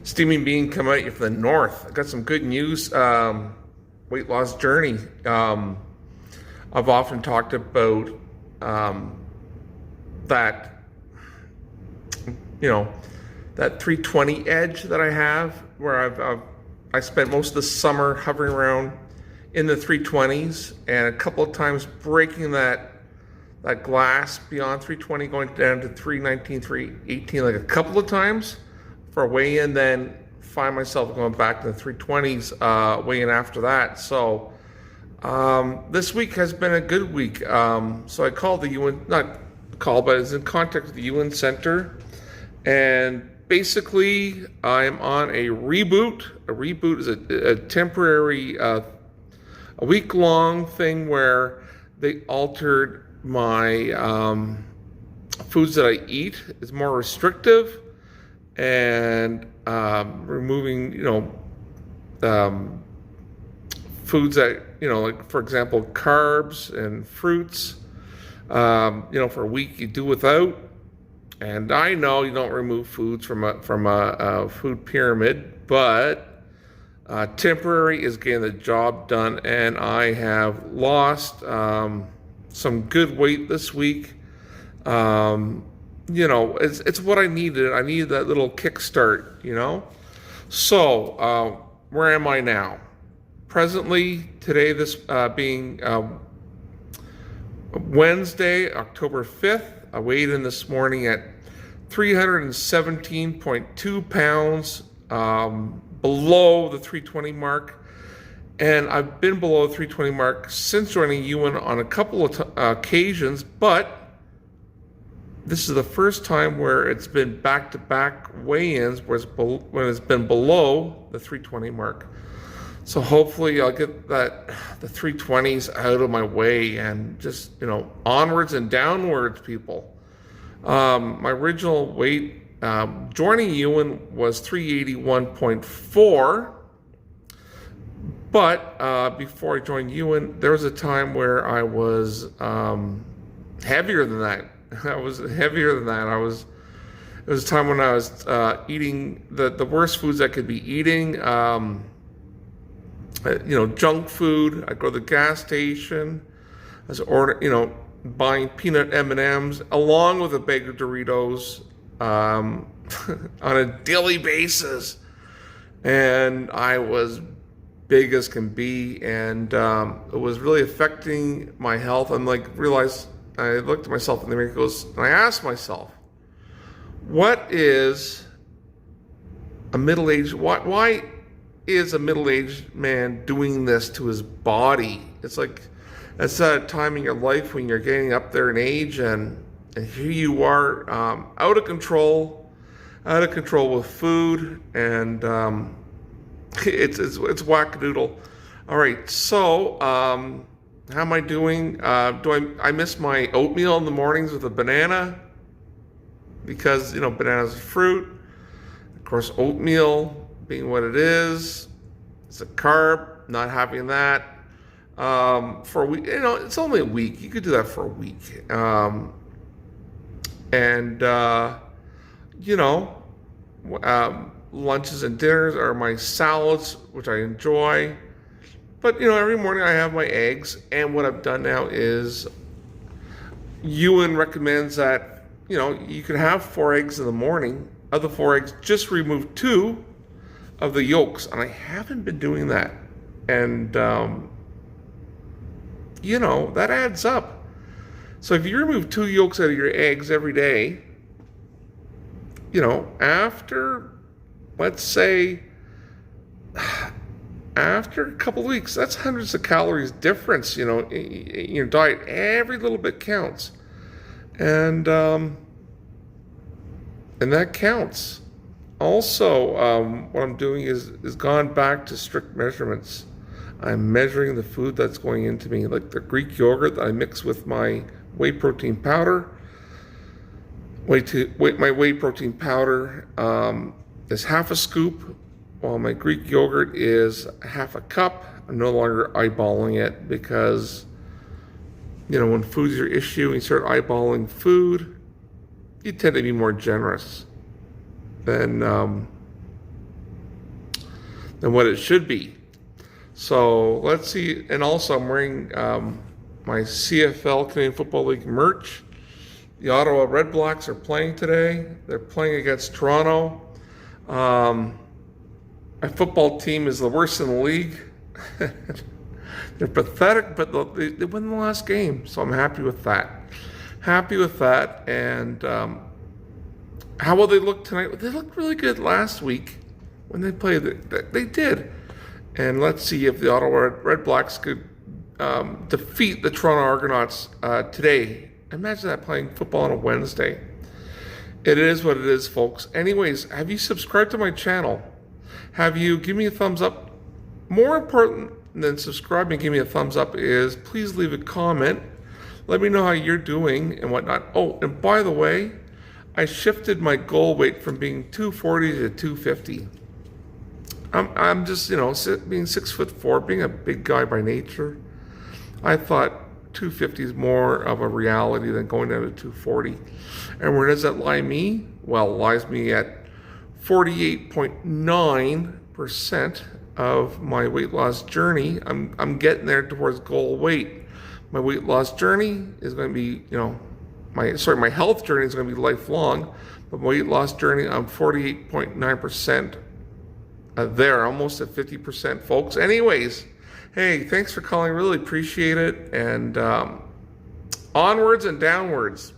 Steaming Bean coming at you from the north. I got some good news. Weight loss journey. I've often talked about that, that 320 edge that I have, where I spent most of the summer hovering around in the 320s, and a couple of times breaking that glass beyond 320, going down to 319, 318, like a couple of times for a weigh-in, then find myself going back to the 320s weigh-in after that. So this week has been a good week. So I called the UN, not called, but I was in contact with the UN Center, and basically I'm on a reboot. A reboot is a temporary, a week-long thing where they altered my foods that I eat. Is more restrictive, and removing foods that like, for example, carbs and fruits. For a week you do without. And I know you don't remove foods from a food pyramid, but temporary is getting the job done, and I have lost some good weight this week. It's what I needed. I needed that little kickstart, So, where am I now? Presently, today, this being Wednesday, October 5th, I weighed in this morning at 317.2 pounds, below the 320 mark. And I've been below the 320 mark since joining UN on a couple of occasions, but this is the first time where it's been back-to-back weigh-ins when it's been below the 320 mark. So hopefully I'll get the 320s out of my way and just, onwards and downwards, people. My original weight joining UN was 381.4. But before I joined UN, there was a time where I was heavier than that. It was a time when I was eating the worst foods I could be eating. Junk food. I'd go to the gas station. I was buying peanut M&Ms along with a bag of Doritos on a daily basis, and I was big as can be, and it was really affecting my health. And I looked at myself in the mirror, and I asked myself, what is a middle-aged, why is a middle-aged man doing this to his body? It's like, it's a time in your life when you're getting up there in age, and here you are, out of control with food, and it's wackadoodle. All right, so how am I doing? I miss my oatmeal in the mornings with a banana, because bananas are fruit. Of course, oatmeal being what it is, it's a carb. Not having that for a week. It's only a week. You could do that for a week, lunches and dinners are my salads, which I enjoy. But, every morning I have my eggs, and what I've done now is Ewan recommends that, you can have 4 eggs in the morning. Of the 4 eggs, just remove 2 of the yolks, and I haven't been doing that. And, that adds up. So if you remove 2 yolks out of your eggs every day, after, let's say, after a couple of weeks, that's hundreds of calories difference, in your diet. Every little bit counts. And that counts. Also, what I'm doing is gone back to strict measurements. I'm measuring the food that's going into me, like the Greek yogurt that I mix with my whey protein powder. My whey protein powder is half a scoop, while my Greek yogurt is half a cup. I'm no longer eyeballing it, because, when food's your issue and you start eyeballing food, you tend to be more generous than than what it should be. So let's see. And also, I'm wearing my CFL, Canadian Football League merch. The Ottawa Red Blacks are playing today. They're playing against Toronto. My football team is the worst in the league. They're pathetic, but they won the last game, so I'm happy with that. And how will they look tonight? They looked really good last week when they played. They did. And let's see if the Ottawa Red Blacks could defeat the Toronto Argonauts today. Imagine that, playing football on a Wednesday. It is what it is, folks. Anyways, have you subscribed to my channel? Have you? Give me a thumbs up. More important than subscribing and give me a thumbs up is please leave a comment. Let me know how you're doing and whatnot. Oh, and by the way, I shifted my goal weight from being 240 to 250. I'm just, being 6'4", being a big guy by nature. I thought 250 is more of a reality than going down to 240. And where does that lie me? Well, it lies me at 48.9% of my weight loss journey. I'm getting there towards goal weight. My weight loss journey is going to be, my health journey is going to be lifelong, but my weight loss journey, I'm 48.9% there, almost at 50%, folks. Anyways, hey, thanks for calling. Really appreciate it. And onwards and downwards.